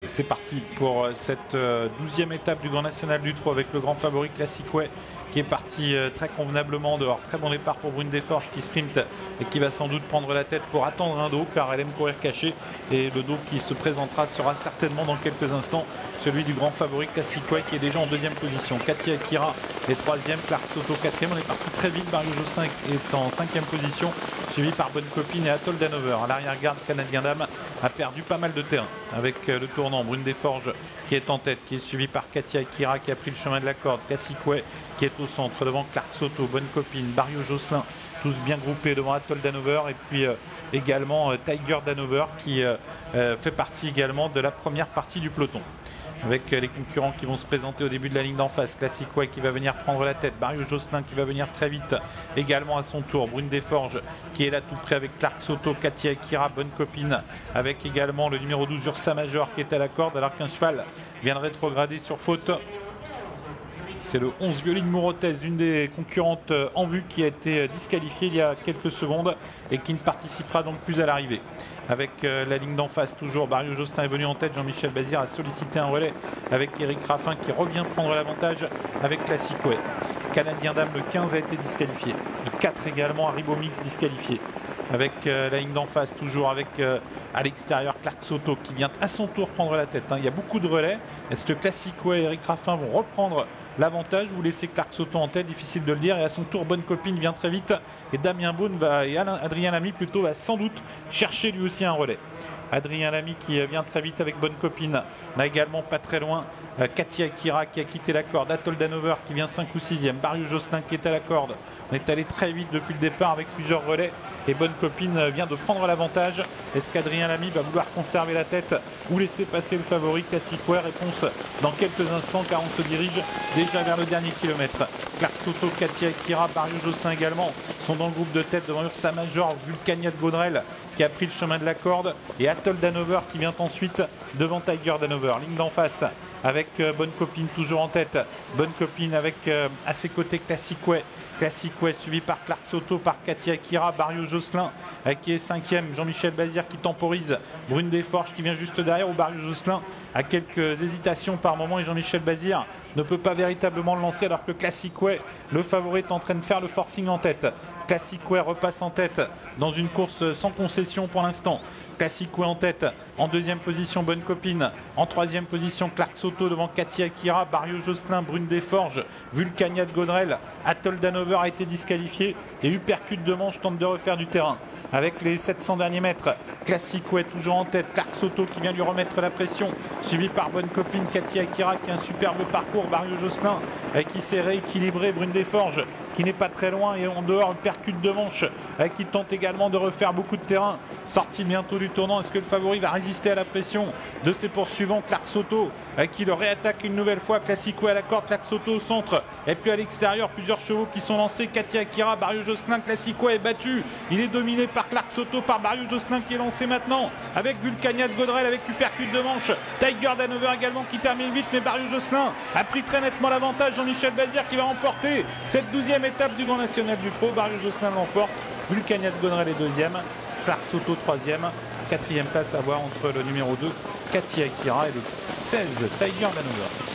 C'est parti pour cette 12e étape du Grand National du Trot avec le grand favori Classic Way qui est parti très convenablement dehors. Très bon départ pour Brune Desforges qui sprint et qui va sans doute prendre la tête pour attendre un dos car elle aime courir caché, et le dos qui se présentera sera certainement dans quelques instants celui du grand favori Classic Way qui est déjà en deuxième position. Katia Akira est troisième, Clark Soto quatrième. On est parti très vite. Barrio Josselin est en cinquième position, suivi par Bonne Copine et Atoll d'Hanover. À l'arrière-garde, Canadien Dame a perdu pas mal de terrain avec le tournant. Brune Desforges qui est en tête, qui est suivi par Katia Akira qui a pris le chemin de la corde. Classic Way qui est au centre devant Clark Soto, Bonne Copine, Barrio Josselin, tous bien groupés devant Atoll d'Hanover, et puis également Tiger d'Hanover qui fait partie également de la première partie du peloton. Avec les concurrents qui vont se présenter au début de la ligne d'en face. Classic Way qui va venir prendre la tête. Barrio Josselin qui va venir très vite également à son tour. Brune Desforges qui est là tout près avec Clark Soto, Katia Akira, Bonne Copine, avec également le numéro 12 Ursa Major qui est à la corde alors qu'un cheval vient de rétrograder sur faute. C'est le 11 Violine Mourotès, l'une des concurrentes en vue, qui a été disqualifiée il y a quelques secondes et qui ne participera donc plus à l'arrivée. Avec la ligne d'en face toujours, Barrio Josselin est venu en tête. Jean-Michel Bazir a sollicité un relais avec Eric Raffin qui revient prendre l'avantage avec Classic Way. Canadien Dame, le 15, a été disqualifié. Le 4 également, Haribomix disqualifié. Avec la ligne d'en face toujours, avec à l'extérieur Clark Soto qui vient à son tour prendre la tête. Il y a beaucoup de relais. Est-ce que Classic Way et Eric Raffin vont reprendre l'avantage ou laisser Clark Soto en tête? Difficile de le dire. Et à son tour, Bonne Copine vient très vite. Et Damien Beaune et Adrien Lamy plutôt va sans doute chercher lui aussi un relais. Adrien Lamy qui vient très vite avec Bonne Copine. On a également pas très loin Katia Akira qui a quitté la corde. Atoll d'Hanover qui vient 5 ou 6e. Barrio Josselin qui est à la corde. On est allé très vite depuis le départ avec plusieurs relais. Et Bonne Copine vient de prendre l'avantage. Est-ce qu'Adrien Lamy va vouloir conserver la tête ou laisser passer le favori Classic Way? Réponse dans quelques instants car on se dirige déjà vers le dernier kilomètre. Clark Soto, Katia Akira, Barrio Josselin également sont dans le groupe de tête devant Ursa Major, Vulcania de Gaudrel qui a pris le chemin de la corde, et Atoll d'Hanover qui vient ensuite devant Tiger d'Hanover. Ligne d'en face avec Bonne Copine toujours en tête. Bonne Copine avec à ses côtés Classic Way. Classic Way suivi par Clark Soto, par Katia Akira, Barrio Josselin qui est 5e, Jean-Michel Bazir qui temporise, Brune Desforges qui vient juste derrière, où Barrio Josselin a quelques hésitations par moment et Jean-Michel Bazir ne peut pas véritablement le lancer alors que Classic Way, le favori, est en train de faire le forcing en tête. Classic Way repasse en tête dans une course sans concession pour l'instant. Classic Way en tête, en deuxième position Bonne Copine, en troisième position Clark Soto devant Katia Akira, Barrio Josselin, Brune Desforges, Vulcania de Gaudrel, Atoll d'Hanover a été disqualifié et Uppercut de Manche tente de refaire du terrain. Avec les 700 derniers mètres, Classic Way toujours en tête, Clark Soto qui vient lui remettre la pression, suivi par Bonne Copine, Katia Akira qui a un superbe parcours, Barrio Josselin qui s'est rééquilibré, Brune Desforges qui n'est pas très loin et en dehors, Uppercut de Manche qui tente également de refaire beaucoup de terrain. Sorti bientôt du tournant, est-ce que le favori va résister à la pression de ses poursuivants? Clark Soto qui le réattaque une nouvelle fois. Classic Way à la corde, Clark Soto au centre, et puis à l'extérieur plusieurs chevaux qui sont lancés. Katia Akira, Barrio Josselin, Classic Way est battu, il est dominé par Clark Soto, par Barrio Josselin qui est lancé maintenant avec Vulcania de Gaudrel, avec Uppercut de Manche, Tiger d'Hanover également qui termine vite, mais Barrio Josselin a pris très nettement l'avantage. Jean-Michel Bazir qui va remporter cette 12e étape du Grand National du Trot. Barrio Josselin l'emporte, Vulcania de Gaudrel est deuxième, Clark Soto troisième, quatrième place à voir entre le numéro 2 Katia Akira et le 16 Tiger d'Hanover.